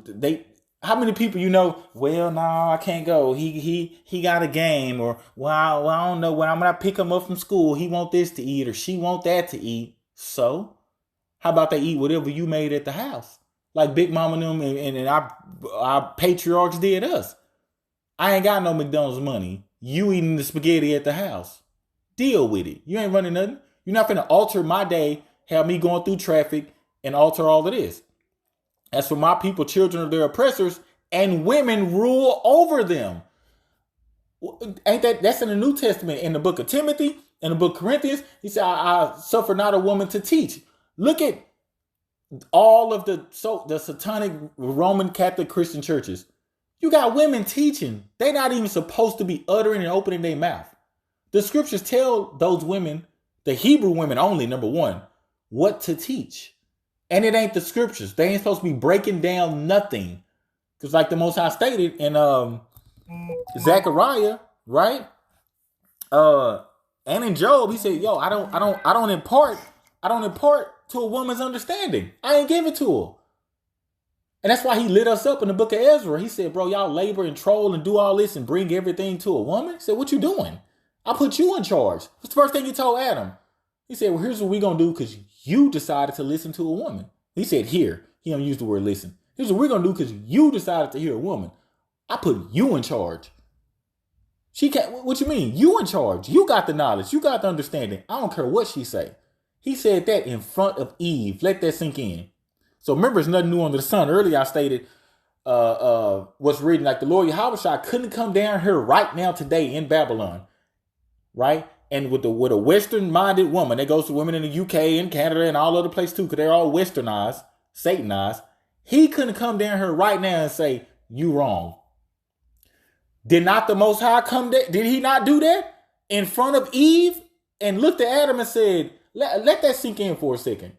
how many people you know? Well, no, I can't go. He got a game, or well, I don't know. When I'm gonna pick him up from school, he want this to eat, or she want that to eat. So, how about they eat whatever you made at the house, like Big Mama and them and our patriarchs did us. I ain't got no McDonald's money. You eating the spaghetti at the house. Deal with it. You ain't running nothing. You're not finna alter my day, have me going through traffic, and alter all of this. As for my people, children are their oppressors, and women rule over them. Ain't that's in the New Testament, in the book of Timothy, in the book of Corinthians. He said, I suffer not a woman to teach. Look at all of the satanic Roman Catholic Christian churches. You got women teaching. They're not even supposed to be uttering and opening their mouth. The scriptures tell those women, the Hebrew women only, number one, what to teach. And it ain't the scriptures. They ain't supposed to be breaking down nothing. Because like the Most High stated in Zechariah, right? And in Job, he said, yo, I don't impart to a woman's understanding. I ain't give it to her. And that's why he lit us up in the book of Ezra. He said, bro, y'all labor and troll and do all this and bring everything to a woman. He said, what you doing? I put you in charge. What's the first thing he told Adam? He said, well, here's what we're going to do because you decided to listen to a woman. He said, here. He don't use the word listen. Here's what we're going to do because you decided to hear a woman. I put you in charge. She can't, what you mean? You in charge. You got the knowledge. You got the understanding. I don't care what she say. He said that in front of Eve. Let that sink in. So remember, it's nothing new under the sun. Earlier I stated what's written, like the Lord Yahweh couldn't come down here right now today in Babylon, right? And with a Western-minded woman, that goes to women in the UK and Canada and all other places too, because they're all Westernized, Satanized. He couldn't come down here right now and say, you wrong. Did not the Most High come there? Did he not do that in front of Eve and looked at Adam and said, let that sink in for a second.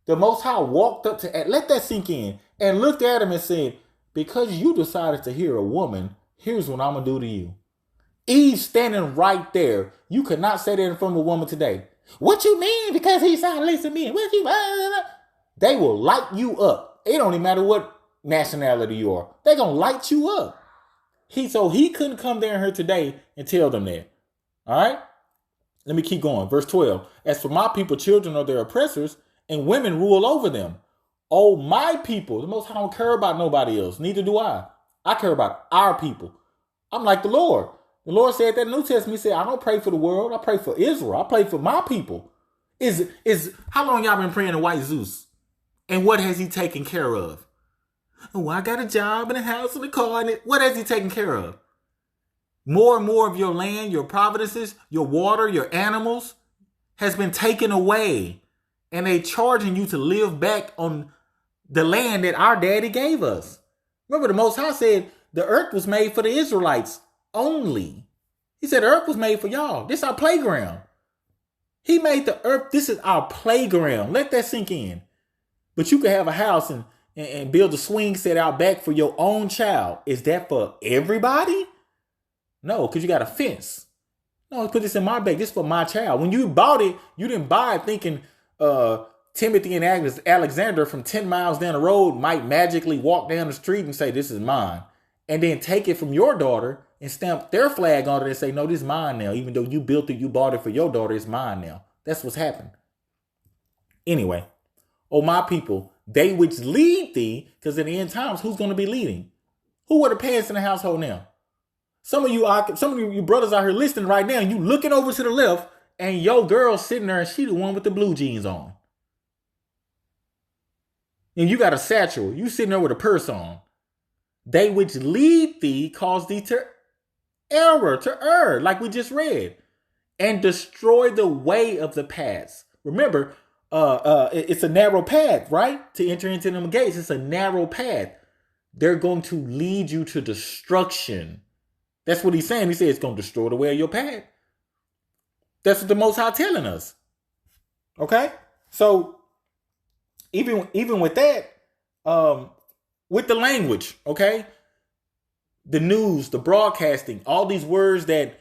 The Most High walked up to, let that sink in, and looked at him and said, because you decided to hear a woman, here's what I'm going to do to you. Eve standing right there. You could not say that in front of a woman today. What you mean? Because he silenced me. What you mean? They will light you up. It don't even matter what nationality you are. They're going to light you up. So he couldn't come down here today and tell them that. All right? Let me keep going. Verse 12. As for my people, children are their oppressors, and women rule over them. Oh, my people. The Most High don't care about nobody else. Neither do I. I care about our people. I'm like the Lord. The Lord said that in the New Testament. He said, I don't pray for the world. I pray for Israel. I pray for my people. How long y'all been praying to White Zeus? And what has he taken care of? Oh, I got a job and a house and a car. And what has he taken care of? More and more of your land, your providences, your water, your animals has been taken away. And they charging you to live back on the land that our daddy gave us. Remember, the Most High said the earth was made for the Israelites only. He said the earth was made for y'all. This is our playground. He made the earth. This is our playground. Let that sink in. But you could have a house and build a swing set out back for your own child. Is that for everybody? No, because you got a fence. No, put this in my bag. This is for my child. When you bought it, you didn't buy it thinking Timothy and Alexander from 10 miles down the road might magically walk down the street and say, this is mine. And then take it from your daughter and stamp their flag on it and say, no, this is mine now. Even though you built it, you bought it for your daughter, it's mine now. That's what's happened. Anyway, oh, my people, they which lead thee, because in the end times, who's going to be leading? Who are the parents in the household now? Some of you brothers out here listening right now, and you looking over to the left and your girl sitting there and she the one with the blue jeans on. And you got a satchel. You sitting there with a purse on. They which lead thee cause thee to err, like we just read, and destroy the way of the paths. Remember, it's a narrow path, right? To enter into them gates, it's a narrow path. They're going to lead you to destruction. That's what he's saying. He said it's going to destroy the way of your path. That's what the Most High telling us. Okay? So, even with that, with the language, okay? The news, the broadcasting, all these words that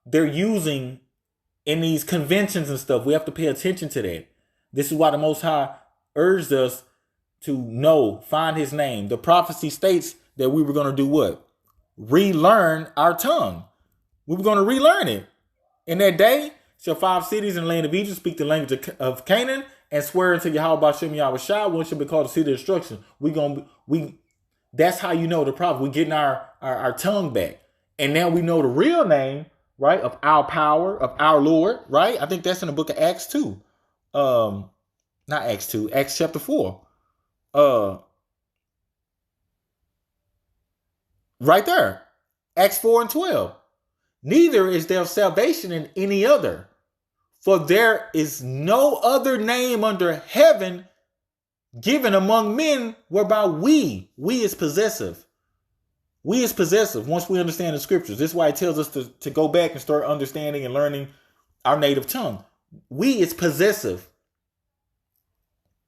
they're using in these conventions and stuff, we have to pay attention to that. This is why the Most High urged us to know, find his name. The prophecy states that we were going to do what? Relearn our tongue. We were going to relearn it. In that day, shall 5 cities in the land of Egypt speak the language of Canaan and swear unto Yahweh Bashem Yahweh Shah, one shall be called the city of destruction. That's how you know the prophet. We're getting our tongue back. And now we know the real name, right, of our power, of our Lord, right? I think that's in the book of Acts 2. Not Acts 2, Acts chapter 4. Right there. Acts 4 and 12. Neither is there salvation in any other, for there is no other name under heaven given among men whereby we is possessive. We is possessive once we understand the scriptures. This is why it tells us to go back and start understanding and learning our native tongue. We is possessive.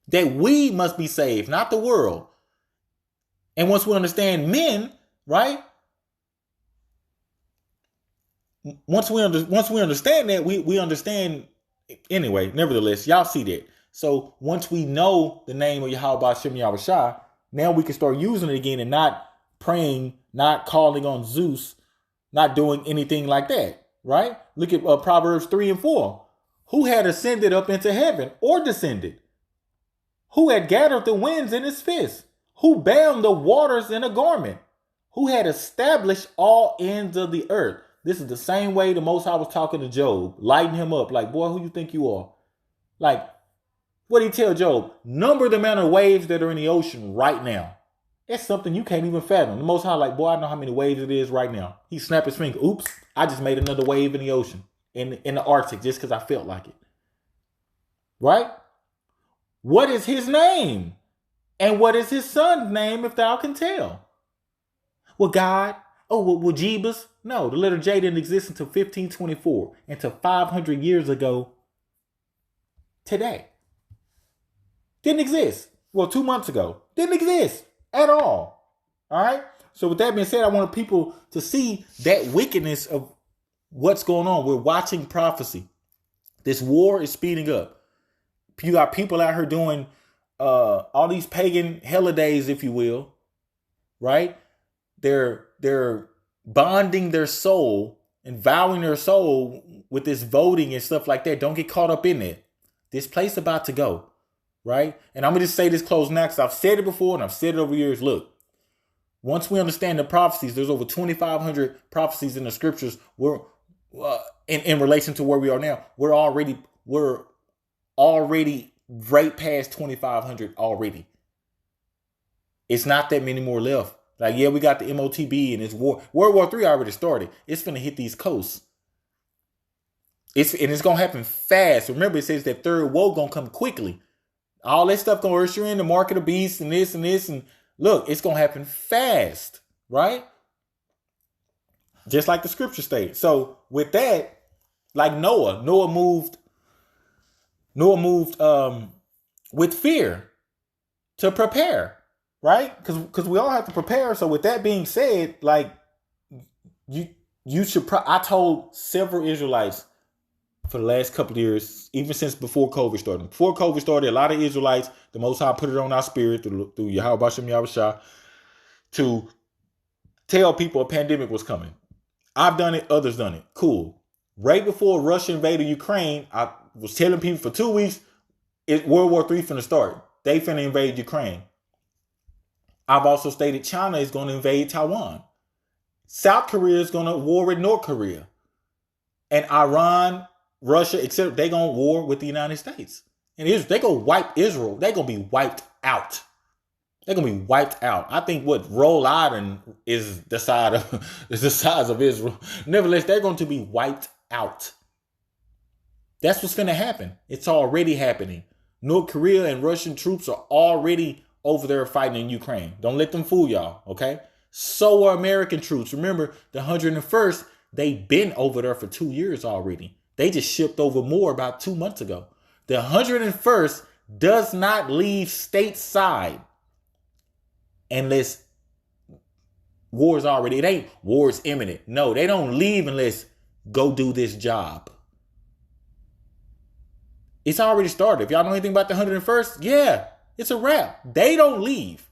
That we must be saved, not the world. And once we understand men, right? Once we understand that, we understand anyway. Nevertheless, y'all see that. So once we know the name of Yahweh Bashem Yahweh Shah, now we can start using it again and not praying, not calling on Zeus, not doing anything like that, right? Look at Proverbs 3 and 4. Who had ascended up into heaven or descended? Who had gathered the winds in his fist? Who bound the waters in a garment? Who had established all ends of the earth? This is the same way the Most High was talking to Job, lighting him up like, boy, who you think you are? Like, what did he tell Job? Number the amount of waves that are in the ocean right now. That's something you can't even fathom. The Most High like, boy, I know how many waves it is right now. He snapped his finger. Oops, I just made another wave in the ocean, in the Arctic, just because I felt like it. Right? What is his name? And what is his son's name, if thou can tell? Well, God. Oh, well, Jeebus? No, the letter J didn't exist until 1524, until 500 years ago today. Didn't exist. Well, 2 months ago. Didn't exist at all. All right? So with that being said, I want people to see that wickedness of what's going on. We're watching prophecy. This war is speeding up. You got people out here doing all these pagan holidays, if you will, right? They're bonding their soul and vowing their soul with this voting and stuff like that. Don't get caught up in it. This place about to go, right? And I'm going to just say this close now because I've said it before and I've said it over years. Look, once we understand the prophecies, there's over 2,500 prophecies in the scriptures. We're in relation to where we are now. We're already right past 2,500 already. It's not that many more left. Like, yeah, we got the MOTB and it's war. World War III already started. It's going to hit these coasts. It's going to happen fast. Remember, it says that third woe going to come quickly. All that stuff going to usher in the mark of the beast and this and this. And look, it's going to happen fast, right? Just like the scripture states. So with that, like Noah moved with fear to prepare. Right? Because we all have to prepare. So with that being said, like you should. I told several Israelites for the last couple of years, even since before COVID started. Before COVID started, a lot of Israelites, the Most High put it on our spirit through Yahweh Bashem Yahweh Shah to tell people a pandemic was coming. I've done it. Others done it. Cool. Right before Russia invaded Ukraine, I was telling people for 2 weeks, World War III finna start. They finna invade Ukraine. I've also stated China is going to invade Taiwan. South Korea is going to war with North Korea. And Iran, Russia, etc., they gonna war with the United States. And they gonna wipe Israel. They gonna be wiped out. They're gonna be wiped out. I think what Rhode Island is the size of Israel. Nevertheless, they're going to be wiped out. That's what's gonna happen. It's already happening. North Korea and Russian troops are already over there fighting in Ukraine. Don't let them fool y'all, okay? So are American troops. Remember, the 101st, they've been over there for 2 years already. They just shipped over more about 2 months ago. The 101st does not leave stateside unless war is already, it ain't war is imminent. No, they don't leave unless go do this job. It's already started. If y'all know anything about the 101st, yeah, it's a wrap. They don't leave.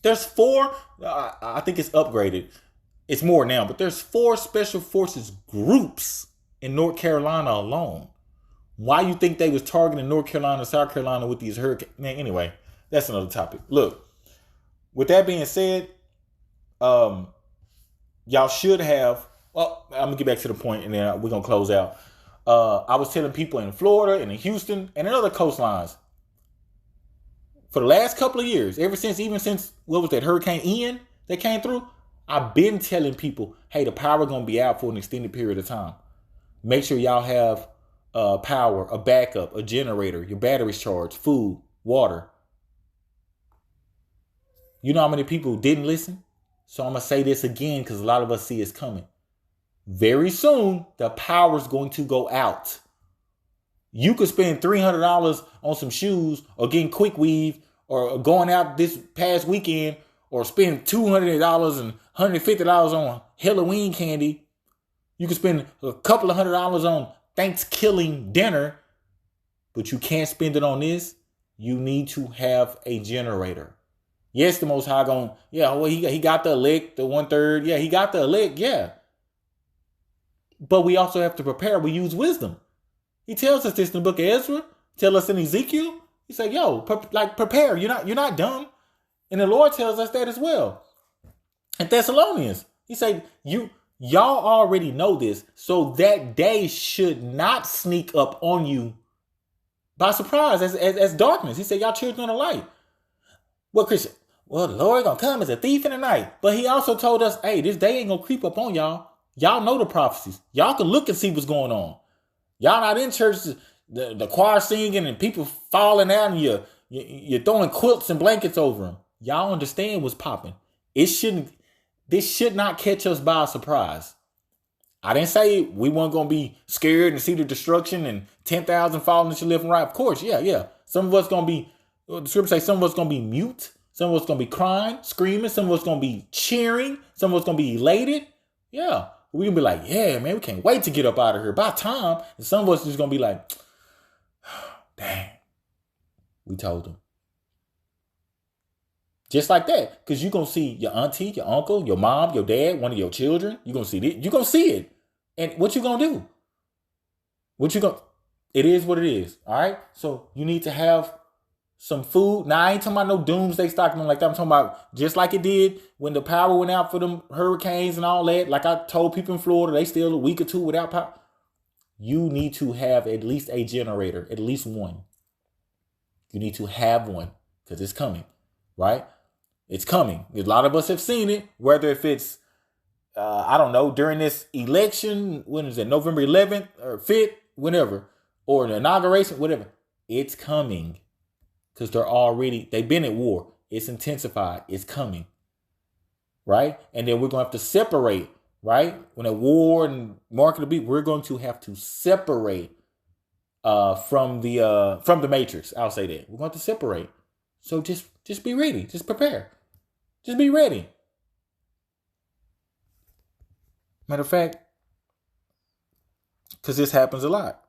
There's 4, I think it's upgraded. It's more now, but there's 4 special forces groups in North Carolina alone. Why you think they was targeting North Carolina, South Carolina with these hurricanes? Man, anyway, that's another topic. Look, with that being said, y'all should have, well, I'm going to get back to the point and then we're going to close out. I was telling people in Florida and in Houston and in other coastlines, for the last couple of years, even since, what was that, Hurricane Ian that came through, I've been telling people, hey, the power going to be out for an extended period of time. Make sure y'all have power, a backup, a generator, your batteries charged, food, water. You know how many people didn't listen? So I'm going to say this again because a lot of us see it's coming. Very soon, the power is going to go out. You could spend $300 on some shoes or getting quick weave or going out this past weekend or spend $200 and $150 on Halloween candy. You could spend a couple of $100 on Thanksgiving dinner, but you can't spend it on this. You need to have a generator. Yes, the Most High going, yeah, well, he got the elect, the 1/3. Yeah, he got the elect, yeah. But we also have to prepare. We use wisdom. He tells us this in the book of Ezra. Tell us in Ezekiel. He said, yo, prepare. You're not dumb. And the Lord tells us that as well. In Thessalonians, he said, y'all already know this. So that day should not sneak up on you by surprise as darkness. He said, y'all children of the light. Well, Christian, well, the Lord gonna come as a thief in the night. But he also told us, hey, this day ain't gonna creep up on y'all. Y'all know the prophecies. Y'all can look and see what's going on. Y'all not in church, the choir singing and people falling out and you're throwing quilts and blankets over them. Y'all understand what's popping. This should not catch us by surprise. I didn't say we weren't going to be scared and see the destruction and 10,000 falling into left and right. Of course, yeah. Some of us going to be, the scripture says some of us going to be mute. Some of us going to be crying, screaming. Some of us going to be cheering. Some of us going to be elated. Yeah. We're going to be like, yeah, man, we can't wait to get up out of here by time. And some of us just going to be like, dang, we told them. Just like that. Because you're going to see your auntie, your uncle, your mom, your dad, one of your children. You're going to see it. You're going to see it. And what you going to do? It is what it is. All right. So you need to have some food. Now, I ain't talking about no doomsday stocking like that. I'm talking about just like it did when the power went out for them hurricanes and all that. Like I told people in Florida, they still a week or two without power. You need to have at least a generator, at least one. You need to have one because it's coming, right? It's coming. A lot of us have seen it, whether if it's, I don't know, during this election, when is it, November 11th or 5th, whenever, or the inauguration, whatever. It's coming. Because they've been at war. It's intensified. It's coming. Right? And then we're going to have to separate, right? When a war and market of beast, we're going to have to separate from the matrix. I'll say that. We're going to separate. So just be ready. Just prepare. Just be ready. Matter of fact, because this happens a lot.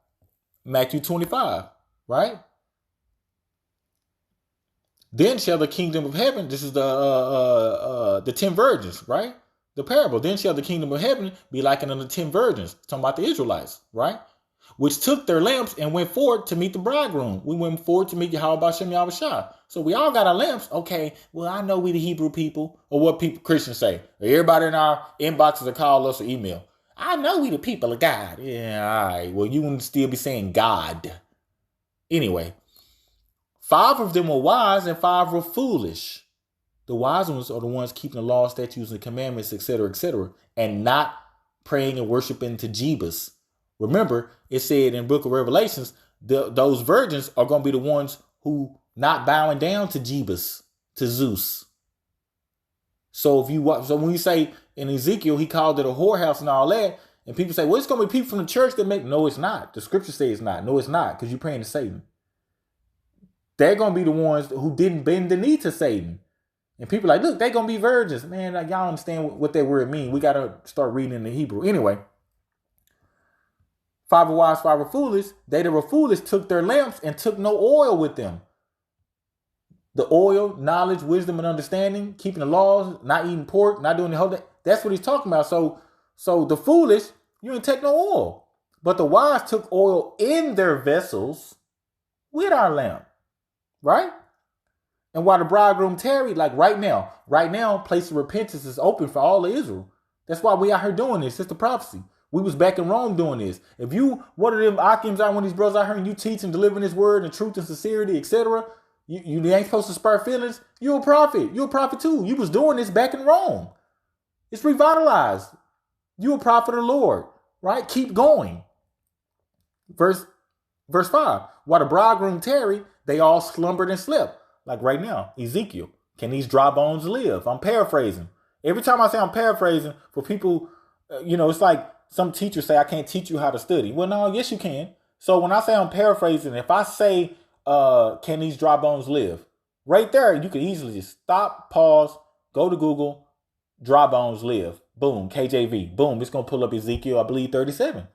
Matthew 25, right? Then shall the kingdom of heaven, this is the 10 virgins, right? The parable. Then shall the kingdom of heaven be likened unto 10 virgins. Talking about the Israelites, right? Which took their lamps and went forward to meet the bridegroom. We went forward to meet Yahweh Bashem Yahushua. So we all got our lamps. Okay, well, I know we the Hebrew people, or what people Christians say. Everybody in our inboxes will call us or email. I know we the people of God. Yeah, all right. Well, you wouldn't still be saying God. Anyway, 5 of them were wise and 5 were foolish. The wise ones are the ones keeping the law, statutes, and commandments, etc., and not praying and worshiping to Jebus. Remember, it said in the book of Revelations, those virgins are going to be the ones who not bowing down to Jebus, to Zeus. So when you say in Ezekiel, he called it a whorehouse and all that, and people say, well, it's going to be people from the church that make, no, it's not. The scripture says it's not. No, it's not, because you're praying to Satan. They're going to be the ones who didn't bend the knee to Satan. And people are like, look, they're going to be virgins. Man, like, y'all understand what that word mean. We got to start reading in the Hebrew. Anyway, 5 were wise, 5 were foolish. They that were foolish took their lamps and took no oil with them. The oil, knowledge, wisdom, and understanding, keeping the laws, not eating pork, not doing the whole thing. That's what he's talking about. So the foolish, you didn't take no oil. But the wise took oil in their vessels with our lamp. Right? And while the bridegroom tarried, like right now, place of repentance is open for all of Israel. That's why we out here doing this. It's the prophecy. We was back in Rome doing this. If you, one of them Akims out, one of these brothers out here, and you teach and delivering this word and truth and sincerity, etc., you ain't supposed to spur feelings. You're a prophet. You're a prophet too. You was doing this back in Rome. It's revitalized. You're a prophet of the Lord. Right? Keep going. Verse 5. While the bridegroom tarried, they all slumbered and slept. Like right now, Ezekiel. Can these dry bones live? I'm paraphrasing. Every time I say I'm paraphrasing, for people, it's like some teachers say, I can't teach you how to study. Well, no, yes, you can. So when I say I'm paraphrasing, if I say, can these dry bones live? Right there, you can easily just stop, pause, go to Google, dry bones live. Boom, KJV. Boom, it's going to pull up Ezekiel, I believe, 37.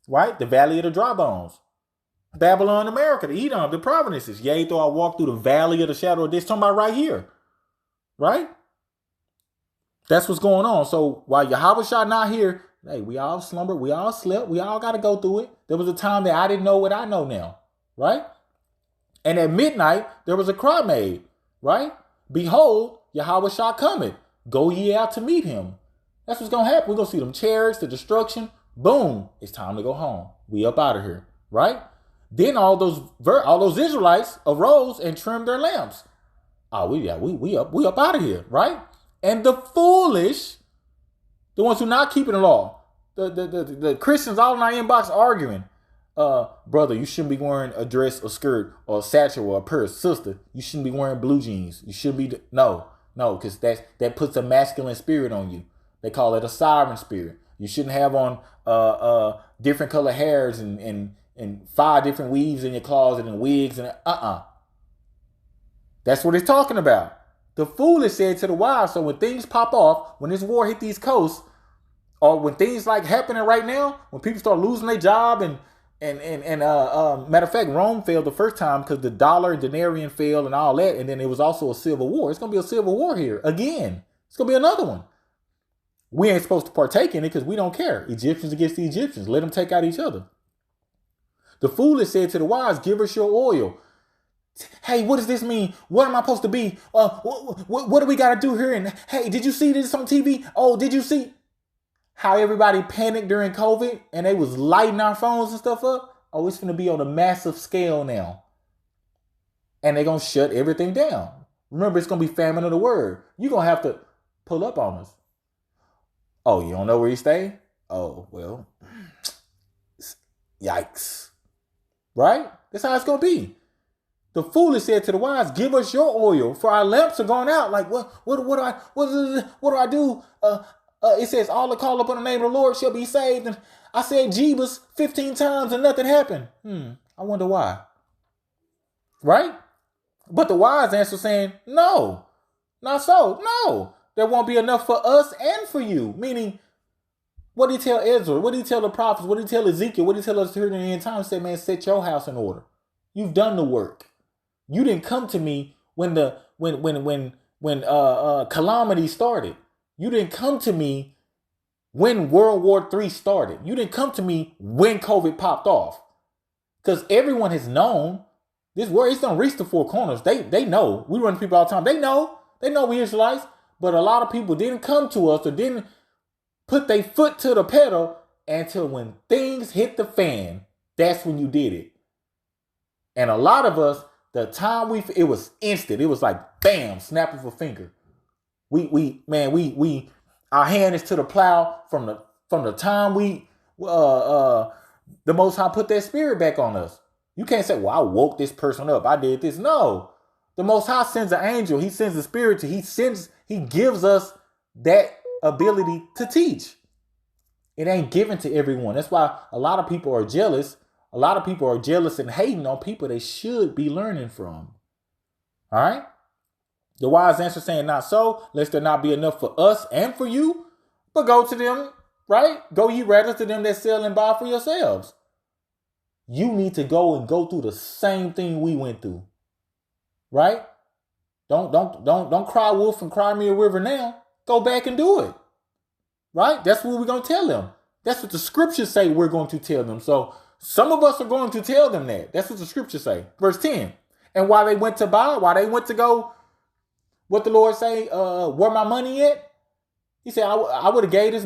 Right? The valley of the dry bones. Babylon, America, the Edom, the provinces. Yea, though I walk through the valley of the shadow of death. Talking about right here. Right? That's what's going on. So while Yahweh Shah not here, hey, we all slumbered, we all slept, we all got to go through it. There was a time that I didn't know what I know now. Right? And at midnight, there was a cry made. Right? Behold, Yahweh Shah cometh. Go ye out to meet him. That's what's going to happen. We're going to see them chariots, the destruction. Boom. It's time to go home. We up out of here. Right? Then all those Israelites arose and trimmed their lamps. Oh, we up out of here, right? And the foolish, the ones who not keeping the law, the Christians all in our inbox arguing, brother, you shouldn't be wearing a dress, a skirt, or a satchel, or a purse. Sister, you shouldn't be wearing blue jeans. You should be no, because that puts a masculine spirit on you. They call it a siren spirit. You shouldn't have on different color hairs and 5 different weaves in your closet and wigs and That's what it's talking about. The foolish said to the wise, so when things pop off, when this war hit these coasts, or when things like happening right now, when people start losing their job and matter of fact, Rome failed the first time because the dollar and denarian failed and all that, and then it was also a civil war. It's gonna be a civil war here again. It's gonna be another one. We ain't supposed to partake in it because we don't care. Egyptians against the Egyptians. Let them take out each other. The foolish said to the wise, give us your oil. Hey, what does this mean? What am I supposed to be? What do we got to do here? And hey, did you see this on TV? Oh, did you see how everybody panicked during COVID and they was lighting our phones and stuff up? Oh, it's going to be on a massive scale now. And they're going to shut everything down. Remember, it's going to be famine of the word. You're going to have to pull up on us. Oh, you don't know where you stay? Oh, well, yikes. Right? That's how it's going to be. The foolish said to the wise, give us your oil, for our lamps are gone out. Like, what do I do? It says, all that call upon the name of the Lord shall be saved. And I said Jebus 15 times and nothing happened. I wonder why. Right? But the wise answer saying, no, not so. No, there won't be enough for us and for you. Meaning, what did he tell Ezra? What did he tell the prophets? What did he tell Ezekiel? What did he tell us here in the end time? He said, man, set your house in order. You've done the work. You didn't come to me when calamity started. You didn't come to me when World War III started. You didn't come to me when COVID popped off. Because everyone has known this war. It's gonna reach the 4 corners. They know. We run people all the time. They know we Israelites. But a lot of people didn't come to us or didn't put their foot to the pedal until when things hit the fan, that's when you did it. And a lot of us, the time it was instant. It was like bam, snap of a finger. We our hand is to the plow from the time the Most High put that spirit back on us. You can't say, well, I woke this person up. I did this. No. The Most High sends an angel. He sends a spirit. He gives us that ability to teach. It ain't given to everyone. That's why a lot of people are jealous. A lot of people are jealous and hating on people they should be learning from. All right? The wise answer saying, not so, lest there not be enough for us and for you, but go to them, right? Go ye rather to them that sell and buy for yourselves. You need to go through the same thing we went through, right? Don't cry wolf and cry me a river now. Go back and do it, right? That's what we're going to tell them. That's what the scriptures say we're going to tell them. So some of us are going to tell them that. That's what the scriptures say. Verse 10. And while they went to buy, while they went to go, what the Lord say, where my money at? He said, I would have gave this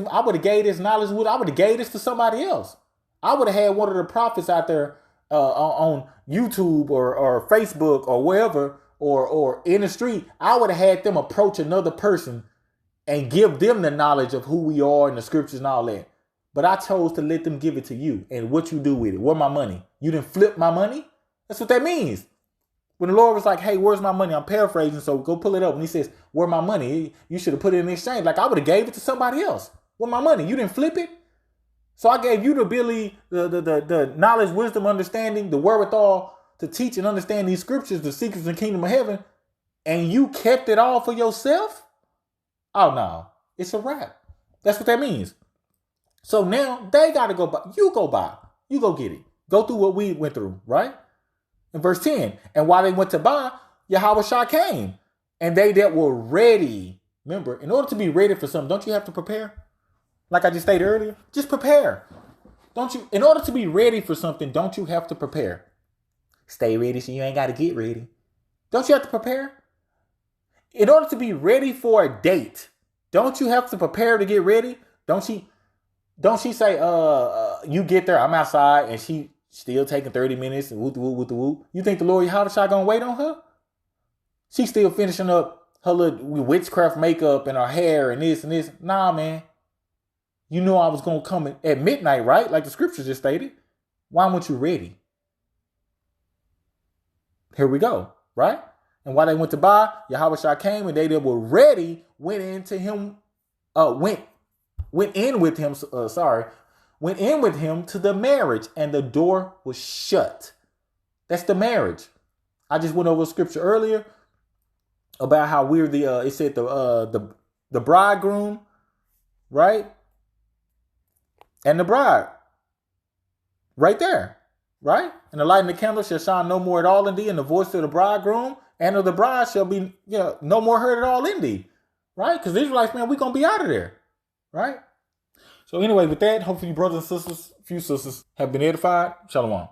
knowledge, I would have gave this to somebody else. I would have had one of the prophets out there on YouTube or Facebook or wherever or in the street. I would have had them approach another person and give them the knowledge of who we are and the scriptures and all that. But I chose to let them give it to you. And what you do with it? Where my money? You didn't flip my money? That's what that means. When the Lord was like, hey, where's my money? I'm paraphrasing, so go pull it up. When he says, where my money? You should have put it in exchange. Like I would have gave it to somebody else. Where my money? You didn't flip it? So I gave you the ability, the knowledge, wisdom, understanding, the wherewithal to teach and understand these scriptures, the secrets of the kingdom of heaven, and you kept it all for yourself? Oh, no. It's a wrap. That's what that means. So now they got to go buy. You go buy. You go get it. Go through what we went through, right? In verse 10, and while they went to buy, Yahweh Shah came, and they that were ready. Remember, in order to be ready for something, don't you have to prepare? Like I just stated earlier, just prepare. Don't you? In order to be ready for something, don't you have to prepare? Stay ready so you ain't got to get ready. Don't you have to prepare? In order to be ready for a date, don't you have to prepare to get ready? Don't she say, you get there, I'm outside, and she still taking 30 minutes and whoop. You think the Lord Yahweh Shah gonna wait on her? She's still finishing up her little witchcraft makeup and her hair and this and this. Nah, man. You know I was gonna come at midnight, right? Like the scriptures just stated. Why weren't you ready? Here we go, right? And while they went to buy, Yahweh Shah came, and they that were ready went in with him to the marriage, and the door was shut. That's the marriage. I just went over scripture earlier about how we're it said the bridegroom, right? And the bride. Right there. Right? And the light in the candle shall shine no more at all in thee, and the voice of the bridegroom and of the bride shall be no more heard at all in thee. Right? Because the Israelites, man, we're gonna be out of there. Right? So anyway, with that, hopefully brothers and sisters, few sisters have been edified. Shalom.